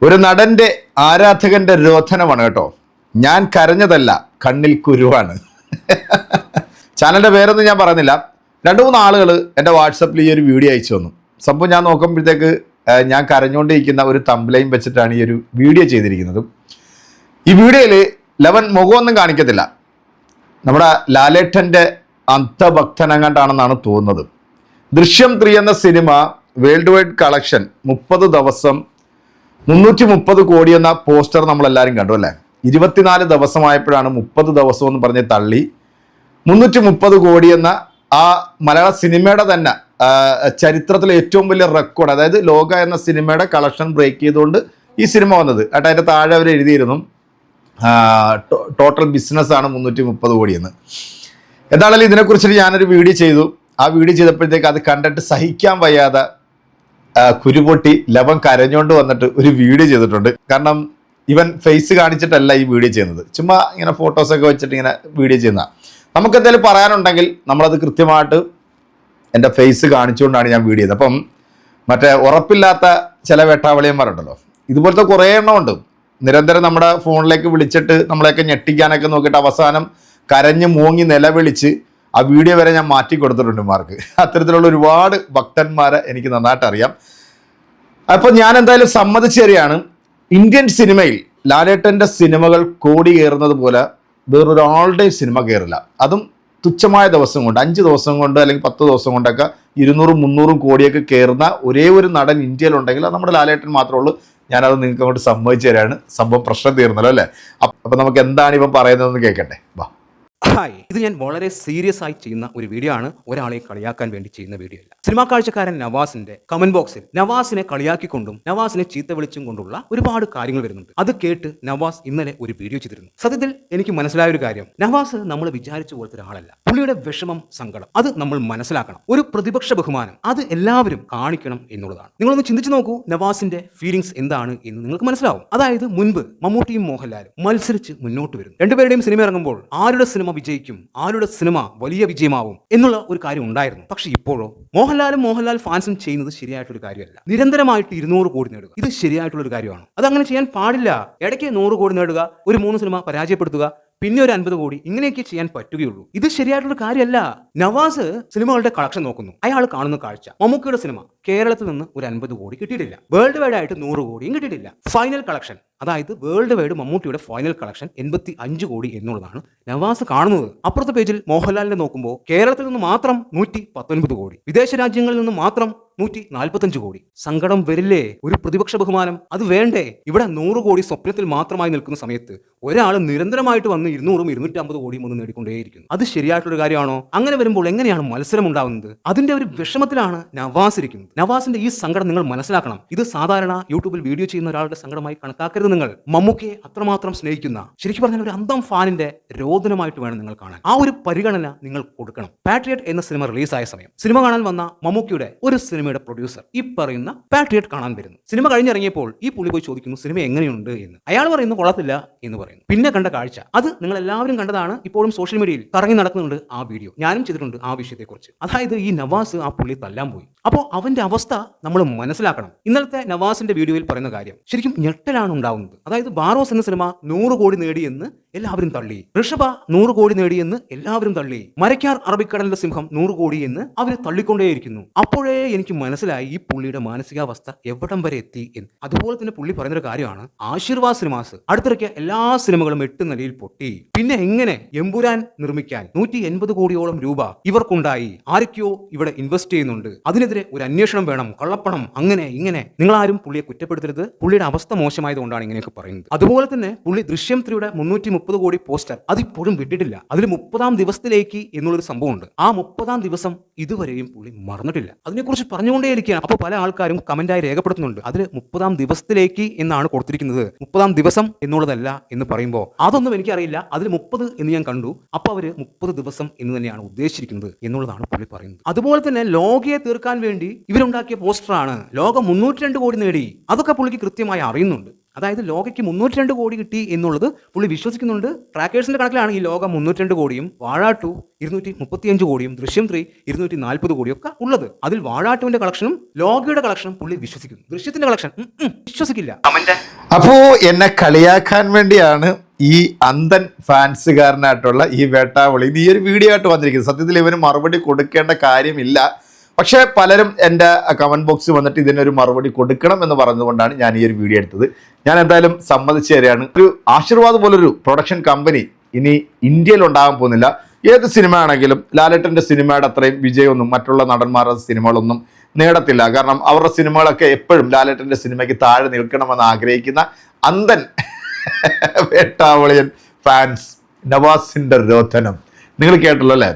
ഒരു നടന്റെ ആരാധകന്റെ രോധനമാണ് കേട്ടോ. ഞാൻ കരഞ്ഞതല്ല, കണ്ണിൽ കുരുവാണ്. ചാനലിന്റെ പേരൊന്നും ഞാൻ പറയുന്നില്ല. 2-3 ആളുകൾ എൻ്റെ വാട്സപ്പിൽ ഈ ഒരു വീഡിയോ അയച്ചു വന്നു. സംഭവം ഞാൻ നോക്കുമ്പോഴത്തേക്ക് ഞാൻ കരഞ്ഞുകൊണ്ടിരിക്കുന്ന ഒരു തംബ്ലൈൻ വെച്ചിട്ടാണ് ഈ ഒരു വീഡിയോ ചെയ്തിരിക്കുന്നത്. ഈ വീഡിയോയിൽ ലവൻ മുഖമൊന്നും കാണിക്കത്തില്ല. നമ്മുടെ ലാലേട്ടൻ്റെ അന്ധഭക്തനങ്ങാണ്ടാണെന്നാണ് തോന്നുന്നത്. ദൃശ്യം 3 എന്ന സിനിമ വേൾഡ് വൈഡ് കളക്ഷൻ 30 ദിവസം 330 കോടി എന്ന പോസ്റ്റർ നമ്മളെല്ലാവരും കണ്ടു അല്ലേ. 24 ദിവസമായപ്പോഴാണ് 30 ദിവസം എന്ന് പറഞ്ഞ് തള്ളി 330 കോടി എന്ന ആ മലയാള സിനിമയുടെ തന്നെ ചരിത്രത്തിലെ ഏറ്റവും വലിയ റെക്കോർഡ്, അതായത് ലോക എന്ന സിനിമയുടെ കളക്ഷൻ ബ്രേക്ക് ചെയ്തുകൊണ്ട് ഈ സിനിമ വന്നത്. കേട്ടോ, അതിൻ്റെ താഴെ അവർ എഴുതിയിരുന്നു ടോട്ടൽ ബിസിനസ്സാണ് 330 കോടിയെന്ന്. എന്താണെങ്കിലും ഇതിനെക്കുറിച്ചിട്ട് ഞാനൊരു വീഡിയോ ചെയ്തു. ആ വീഡിയോ ചെയ്തപ്പോഴത്തേക്ക് അത് കണ്ടിട്ട് സഹിക്കാൻ വയ്യാതെ കുരുപൊട്ടി ലവൻ കരഞ്ഞുകൊണ്ട് വന്നിട്ട് ഒരു വീഡിയോ ചെയ്തിട്ടുണ്ട്. കാരണം ഇവൻ ഫേസ് കാണിച്ചിട്ടല്ല ഈ വീഡിയോ ചെയ്യുന്നത്, ചുമ്മാ ഇങ്ങനെ ഫോട്ടോസൊക്കെ വെച്ചിട്ട് ഇങ്ങനെ വീഡിയോ ചെയ്യുന്നതാണ്. നമുക്ക് എന്തെങ്കിലും പറയാനുണ്ടെങ്കിൽ നമ്മളത് കൃത്യമായിട്ട് എൻ്റെ ഫേസ് കാണിച്ചുകൊണ്ടാണ് ഞാൻ വീഡിയോ ചെയ്തത്. അപ്പം മറ്റേ ഉറപ്പില്ലാത്ത ചില വേട്ടാവളിയന്മാരുണ്ടല്ലോ, ഇതുപോലത്തെ കുറേ എണ്ണം ഉണ്ട്. നിരന്തരം നമ്മുടെ ഫോണിലേക്ക് വിളിച്ചിട്ട് നമ്മളെയൊക്കെ ഞെട്ടിക്കാനൊക്കെ നോക്കിയിട്ട് അവസാനം കരഞ്ഞ് മൂങ്ങി നിലവിളിച്ച് ആ വീഡിയോ വരെ ഞാൻ മാറ്റി കൊടുത്തിട്ടുണ്ട് മാർക്ക്. അത്തരത്തിലുള്ള ഒരുപാട് ഭക്തന്മാരെ എനിക്ക് നന്നായിട്ട് അറിയാം. അപ്പോൾ ഞാൻ എന്തായാലും സമ്മതിച്ചു തരികയാണ്, ഇന്ത്യൻ സിനിമയിൽ ലാലേട്ടൻ്റെ സിനിമകൾ കോടി കയറുന്നത് പോലെ വേറൊരാളുടെയും സിനിമ കയറില്ല. അതും തുച്ഛമായ ദിവസം കൊണ്ട്, 5 ദിവസം കൊണ്ട് അല്ലെങ്കിൽ 10 ദിവസം കൊണ്ടൊക്കെ 200-300 കോടിയൊക്കെ കയറുന്ന ഒരേ ഒരു നടൻ ഇന്ത്യയിലുണ്ടെങ്കിൽ അത് നമ്മുടെ ലാലേട്ടൻ മാത്രമേ ഉള്ളൂ. ഞാനത് നിങ്ങൾക്ക് അങ്ങോട്ട് സമ്മതിച്ചു തരാണ്. സംഭവം പ്രശ്നം തീർന്നല്ലോ അല്ലേ. അപ്പം നമുക്ക് എന്താണ് ഇവൻ പറയുന്നതെന്ന് കേൾക്കട്ടെ. വാ. ഹായ്, ഇത് ഞാൻ വളരെ സീരിയസ് ആയി ചെയ്യുന്ന ഒരു വീഡിയോ ആണ്. ഒരാളെ കളിയാക്കാൻ വേണ്ടി ചെയ്യുന്ന വീഡിയോ അല്ല. സിനിമാ കാഴ്ചക്കാരൻ നവാസിന്റെ കമന്റ് ബോക്സിൽ നവാസിനെ കളിയാക്കിക്കൊണ്ടും നവാസിനെ ചീത്ത വിളിച്ചും കൊണ്ടുള്ള ഒരുപാട് കാര്യങ്ങൾ വരുന്നുണ്ട്. അത് കേട്ട് നവാസ് ഇന്നലെ ഒരു വീഡിയോ ചെയ്തിരുന്നു. സത്യത്തിൽ എനിക്ക് മനസ്സിലായ ഒരു കാര്യം, നവാസ് നമ്മൾ വിചാരിച്ച പോലത്തെ ഒരാളല്ല. പുള്ളിയുടെ വിഷമം, സങ്കടം അത് നമ്മൾ മനസ്സിലാക്കണം. ഒരു പ്രതിപക്ഷ ബഹുമാനം അത് എല്ലാവരും കാണിക്കണം എന്നുള്ളതാണ്. നിങ്ങളൊന്ന് ചിന്തിച്ചു നോക്കൂ, നവാസിന്റെ ഫീലിംഗ്സ് എന്താണ് എന്ന് നിങ്ങൾക്ക് മനസ്സിലാവും. അതായത് മുൻപ് മമ്മൂട്ടിയും മോഹൻലാലും മത്സരിച്ച് മുന്നോട്ട് വരുന്നു. രണ്ടുപേരുടെയും സിനിമ ഇറങ്ങുമ്പോൾ ആരുടെ സിനിമ വിജയിക്കും, ആരുടെ സിനിമ വലിയ വിജയമാവും എന്നുള്ള ഒരു കാര്യം ഉണ്ടായിരുന്നു. പക്ഷെ ഇപ്പോഴോ മോഹൻലാൽ ഫാൻസും ചെയ്യുന്നത് ശരിയായിട്ടൊരു കാര്യമല്ല. നിരന്തരമായിട്ട് 200 കോടി നേടുക, ഇത് ശരിയായിട്ടുള്ള ഒരു കാര്യമാണ്. അത് അങ്ങനെ ചെയ്യാൻ പാടില്ല. ഇടയ്ക്ക് 100 കോടി നേടുക, ഒരു 3 സിനിമ പരാജയപ്പെടുത്തുക, പിന്നെ ഒരു 50 കോടി, ഇങ്ങനെയൊക്കെ ചെയ്യാൻ പറ്റുകയുള്ളൂ. ഇത് ശരിയായിട്ടുള്ള കാര്യമല്ല. നവാസ് സിനിമകളുടെ കളക്ഷൻ നോക്കുന്നു. അയാൾ കാണുന്ന കാഴ്ച, മമ്മൂക്കിയുടെ സിനിമ കേരളത്തിൽ നിന്ന് ഒരു 50 കോടി കിട്ടിയിട്ടില്ല. വേൾഡ് വൈഡ് ആയിട്ട് 100 കോടിയും കിട്ടിയിട്ടില്ല. ഫൈനൽ കളക്ഷൻ, അതായത് വേൾഡ് വൈഡ് മമ്മൂട്ടിയുടെ ഫൈനൽ കളക്ഷൻ 85 കോടി എന്നുള്ളതാണ് നവാസ് കാണുന്നത്. അപ്പുറത്തെ പേജിൽ മോഹൻലാലിനെ നോക്കുമ്പോൾ കേരളത്തിൽ നിന്ന് മാത്രം 119 കോടി, വിദേശ രാജ്യങ്ങളിൽ നിന്ന് മാത്രം 145 കോടി. സങ്കടം വരില്ലേ? ഒരു പ്രതിപക്ഷ ബഹുമാനം അത് വേണ്ടേ? ഇവിടെ 100 കോടി സ്വപ്നത്തിൽ മാത്രമായി നിൽക്കുന്ന സമയത്ത് ഒരാൾ നിരന്തരമായിട്ട് വന്ന് 200-250 കോടിയും ഒന്ന് നേടിക്കൊണ്ടേയിരിക്കുന്നു. അത് ശരിയായിട്ടുള്ള കാര്യമാണോ? അങ്ങനെ വരുമ്പോൾ എങ്ങനെയാണ് മത്സരം ഉണ്ടാവുന്നത്? അതിന്റെ ഒരു വിഷമത്തിലാണ് നവാസ് ഇരിക്കുന്നത്. നവാസിന്റെ ഈ സങ്കടം നിങ്ങൾ മനസ്സിലാക്കണം. ഇത് സാധാരണ യൂട്യൂബിൽ വീഡിയോ ചെയ്യുന്ന ഒരാളുടെ സങ്കടമായി കണക്കാക്കരുത്. നിങ്ങൾ മമ്മൂക്കയെ അത്രമാത്രം സ്നേഹിക്കുന്ന, ശരിക്കും പറഞ്ഞാൽ ഒരു അന്തം ഫാനിന്റെ രോദനമായിട്ട് വേണം നിങ്ങൾ കാണാൻ. ആ ഒരു പരിഗണന നിങ്ങൾ കൊടുക്കണം. പാട്രിയറ്റ് എന്ന സിനിമ റിലീസായ സമയം സിനിമ കാണാൻ വന്ന മമ്മൂക്കിയുടെ ഒരു സിനിമയുടെ പ്രൊഡ്യൂസർ ഈ പറയുന്ന പാട്രിയറ്റ് കാണാൻ വരുന്നു. സിനിമ കഴിഞ്ഞിറങ്ങിയപ്പോൾ ഈ പുള്ളി പോയി ചോദിക്കുന്നു സിനിമ എങ്ങനെയുണ്ട് എന്ന്. അയാൾ പറയുന്നു കൊള്ളത്തില്ല എന്ന് പറയുന്നു. പിന്നെ കണ്ട കാഴ്ച അത് നിങ്ങൾ എല്ലാവരും കണ്ടതാണ്. ഇപ്പോഴും സോഷ്യൽ മീഡിയയിൽ കറങ്ങി നടക്കുന്നുണ്ട് ആ വീഡിയോ. ഞാനും ചെയ്തിട്ടുണ്ട് ആ വിഷയത്തെക്കുറിച്ച്. അതായത് ഈ നവാസ് ആ പുള്ളി തല്ലാൻ പോയി. അപ്പോൾ അവന്റെ അവസ്ഥ നമ്മൾ മനസ്സിലാക്കണം. ഇന്നലത്തെ നവാസിന്റെ വീഡിയോയിൽ പറയുന്ന കാര്യം ശരിക്കും ഞെട്ടലാണ് ഉണ്ടാവുന്നത്. അതായത് ബാറോസ് എന്ന സിനിമ 100 കോടി നേടിയെന്ന് എല്ലാവരും തള്ളി. ഋഷഭ 100 കോടി നേടിയെന്ന് എല്ലാവരും തള്ളി. മരക്കാർ അറബിക്കടലിന്റെ സിംഹം 100 കോടി എന്ന് അവര് തള്ളിക്കൊണ്ടേയിരിക്കുന്നു. അപ്പോഴേ എനിക്ക് മനസ്സിലായി ഈ പുള്ളിയുടെ മാനസികാവസ്ഥ എവിടം വരെ എത്തി എന്ന്. അതുപോലെ തന്നെ പുള്ളി പറയുന്നൊരു കാര്യമാണ്, ആശീർവാദ് സിനിമാസ് അടുത്തിറക്കിയ എല്ലാ സിനിമകളും 8 നിലയിൽ പൊട്ടി. പിന്നെ എങ്ങനെ എമ്പുരാൻ നിർമ്മിക്കാൻ 180 കോടിയോളം രൂപ ഇവർക്കുണ്ടായി? ആരൊക്കെയോ ഇവിടെ ഇൻവെസ്റ്റ് ചെയ്യുന്നുണ്ട്. അതിനെതിരെ ഒരു അന്വേഷണം വേണം, കള്ളപ്പണം, അങ്ങനെ ഇങ്ങനെ. നിങ്ങളാരും പുള്ളിയെ കുറ്റപ്പെടുത്തരുത്. പുള്ളിയുടെ അവസ്ഥ മോശമായതുകൊണ്ടാണ് ഇങ്ങനെയൊക്കെ പറയുന്നത്. അതുപോലെ തന്നെ പുള്ളി ദൃശ്യം 3യുടെ 330 കോടി പോസ്റ്റർ അതിപ്പോഴും വിട്ടിട്ടില്ല. അതിൽ 30-ാം ദിവസത്തിലേക്ക് എന്നുള്ളൊരു സംഭവമുണ്ട്. ആ 30-ാം ദിവസം ഇതുവരെയും പുള്ളി മറന്നിട്ടില്ല. അതിനെക്കുറിച്ച് പറഞ്ഞുകൊണ്ടേയിരിക്കുകയാണ്. അപ്പോൾ പല ആൾക്കാരും കമന്റായി രേഖപ്പെടുത്തുന്നുണ്ട്, അതിൽ 30-ാം ദിവസത്തിലേക്ക് എന്നാണ് കൊടുത്തിരിക്കുന്നത്, 30-ാം ദിവസം എന്നുള്ളതല്ല എന്ന് പറയുമ്പോൾ അതൊന്നും എനിക്കറിയില്ല. അതിൽ 30 എന്ന് ഞാൻ കണ്ടു. അപ്പോൾ അവര് 30 ദിവസം എന്ന് തന്നെയാണ് ഉദ്ദേശിച്ചിരിക്കുന്നത് എന്നുള്ളതാണ് പുള്ളി പറയുന്നത്. അതുപോലെ തന്നെ ലോകയെ തീർക്കാൻ വേണ്ടി ഇവരുണ്ടാക്കിയ പോസ്റ്ററാണ്. ലോകം 302 കോടി നേടി. അതൊക്കെ പുള്ളിക്ക് കൃത്യമായി അറിയുന്നുണ്ട്. അതായത് ലോകയ്ക്ക് 302 കോടി കിട്ടി എന്നുള്ളത് പുള്ളി വിശ്വസിക്കുന്നുണ്ട്. ട്രാക്കേഴ്സിന്റെ കണക്കിലാണ് ഈ ലോകം 302 കോടിയും വാഴ 2 235 കോടിയും ദൃശ്യം 3 240 കോടിയും ഒക്കെ ഉള്ളത്. അതിൽ വാഴ 2ന്റെ കളക്ഷനും ലോകയുടെ കളക്ഷനും പുള്ളി വിശ്വസിക്കുന്നു. ദൃശ്യത്തിന്റെ കളക്ഷൻ വിശ്വസിക്കില്ല. അപ്പോ എന്നെ കളിയാക്കാൻ വേണ്ടിയാണ് ഈ അന്ധൻ ഫാൻസുകാരനായിട്ടുള്ള ഈ വേട്ടാവളി ഈ ഒരു വീഡിയോ ആയിട്ട് വന്നിരിക്കുന്നത്. സത്യത്തിൽ ഇവന് മറുപടി കൊടുക്കേണ്ട കാര്യമില്ല. പക്ഷേ പലരും എൻ്റെ കമൻറ്റ് ബോക്സിൽ വന്നിട്ട് ഇതിനൊരു മറുപടി കൊടുക്കണം എന്ന് പറഞ്ഞതുകൊണ്ടാണ് ഞാൻ ഈ ഒരു വീഡിയോ എടുത്തത്. ഞാൻ എന്തായാലും സമ്മതിച്ചു തരികയാണ്. ഒരു ആശീർവാദ് പോലൊരു പ്രൊഡക്ഷൻ കമ്പനി ഇനി ഇന്ത്യയിൽ ഉണ്ടാകാൻ പോകുന്നില്ല. ഏത് സിനിമ ആണെങ്കിലും ലാലേട്ടൻ്റെ സിനിമയുടെ അത്രയും വിജയമൊന്നും മറ്റുള്ള നടന്മാരുടെ സിനിമകളൊന്നും നേടത്തില്ല. കാരണം അവരുടെ സിനിമകളൊക്കെ എപ്പോഴും ലാലേട്ടൻ്റെ സിനിമയ്ക്ക് താഴെ നിൽക്കണമെന്ന് ആഗ്രഹിക്കുന്ന അന്ധൻ വേട്ടാവളിയൻ ഫാൻസ് നവാസിൻ്റെ രോധനം നിങ്ങൾ കേട്ടല്ലോ അല്ലേ?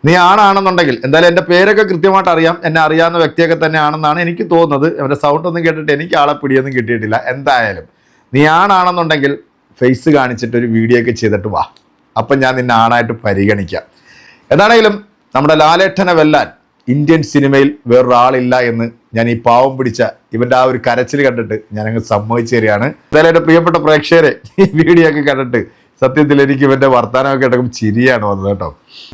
നീ ആണാണെന്നുണ്ടെങ്കിൽ എന്തായാലും എൻ്റെ പേരൊക്കെ കൃത്യമായിട്ട് അറിയാം, എന്നെ അറിയാവുന്ന വ്യക്തിയൊക്കെ തന്നെ ആണെന്നാണ് എനിക്ക് തോന്നുന്നത്. അവൻ്റെ സൗണ്ട് ഒന്നും കേട്ടിട്ട് എനിക്ക് ആളെ പിടിയൊന്നും കിട്ടിയിട്ടില്ല. എന്തായാലും നീ ആണാണെന്നുണ്ടെങ്കിൽ ഫേസ് കാണിച്ചിട്ട് ഒരു വീഡിയോ ഒക്കെ ചെയ്തിട്ട് വാ, അപ്പം ഞാൻ നിന്നെ ആണായിട്ട് പരിഗണിക്കാം. എന്താണെങ്കിലും നമ്മുടെ ലാലേട്ടനെ വെല്ലാൻ ഇന്ത്യൻ സിനിമയിൽ വേറൊരാളില്ല എന്ന് ഞാൻ ഈ പാവം പിടിച്ച ഇവൻ്റെ ആ ഒരു കരച്ചിൽ കണ്ടിട്ട് ഞാനങ്ങ് സമ്മതിച്ചു തരികയാണ്. എന്തായാലും എൻ്റെ പ്രിയപ്പെട്ട പ്രേക്ഷകരെ ഈ വീഡിയോ ഒക്കെ കണ്ടിട്ട് സത്യത്തിൽ എനിക്ക് ഇവൻ്റെ വർത്തമാനമൊക്കെ കേട്ടപ്പോൾ ചിരിയാണ് വന്നത് കേട്ടോ.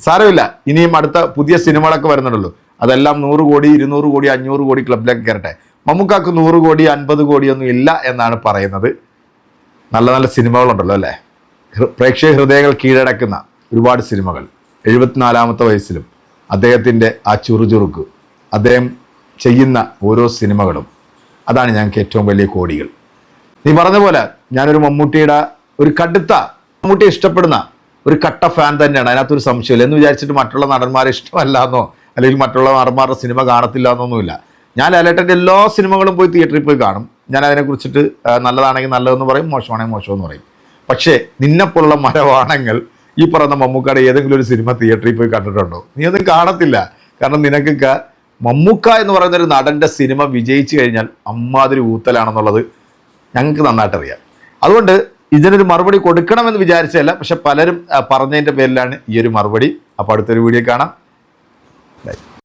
സാരമില്ല, ഇനിയും അടുത്ത പുതിയ സിനിമകളൊക്കെ വരുന്നുണ്ടല്ലോ, അതെല്ലാം 100 കോടി 200 കോടി 500 കോടി ക്ലബിലേക്ക് കയറട്ടെ. മമ്മൂക്കാക്ക് 100 കോടി 50 കോടിയൊന്നും ഇല്ല എന്നാണ് പറയുന്നത്. നല്ല നല്ല സിനിമകളുണ്ടല്ലോ അല്ലേ? പ്രേക്ഷക ഹൃദയങ്ങൾ കീഴടക്കുന്ന ഒരുപാട് സിനിമകൾ. 74ാമത്തെ വയസ്സിലും അദ്ദേഹത്തിൻ്റെ ആ ചുറുചുറുക്ക്, അദ്ദേഹം ചെയ്യുന്ന ഓരോ സിനിമകളും, അതാണ് ഞങ്ങൾക്ക് ഏറ്റവും വലിയ കോടികൾ. നീ പറഞ്ഞ പോലെ ഞാനൊരു മമ്മൂട്ടിയുടെ ഒരു മമ്മൂട്ടിയെ ഇഷ്ടപ്പെടുന്ന ഒരു കട്ട ഫാൻ തന്നെയാണ്, അതിനകത്തൊരു സംശയമില്ല. എന്ന് വിചാരിച്ചിട്ട് മറ്റുള്ള നടന്മാരെ ഇഷ്ടമല്ല എന്നോ അല്ലെങ്കിൽ മറ്റുള്ള നടന്മാരുടെ സിനിമ കാണത്തില്ല എന്നൊന്നുമില്ല. ഞാൻ ലാലേട്ടൻ്റെ എല്ലാ സിനിമകളും പോയി തിയേറ്ററിൽ പോയി കാണും. ഞാൻ അതിനെക്കുറിച്ചിട്ട് നല്ലതാണെങ്കിൽ നല്ലതെന്ന് പറയും, മോശമാണെങ്കിൽ മോശമെന്ന് പറയും. പക്ഷേ നിന്നെപ്പോലുള്ള മരവാണങ്ങൾ ഈ പറയുന്ന മമ്മൂക്കയുടെ ഏതെങ്കിലും ഒരു സിനിമ തിയേറ്ററിൽ പോയി കണ്ടിട്ടുണ്ടോ? നീ ഒന്നും കാണത്തില്ല. കാരണം നിനക്കൊക്കെ മമ്മൂക്ക എന്ന് പറയുന്ന ഒരു നടൻ്റെ സിനിമ വിജയിച്ചു കഴിഞ്ഞാൽ അമ്മാതിരി ഊത്തലാണെന്നുള്ളത് ഞങ്ങൾക്ക് നന്നായിട്ടറിയാം. അതുകൊണ്ട് ഇതിനൊരു മറുപടി കൊടുക്കണമെന്ന് വിചാരിച്ചതല്ല, പക്ഷെ പലരും പറഞ്ഞതിൻ്റെ പേരിലാണ് ഈ ഒരു മറുപടി. അപ്പോൾ അടുത്തൊരു വീഡിയോ കാണാം. ബൈ.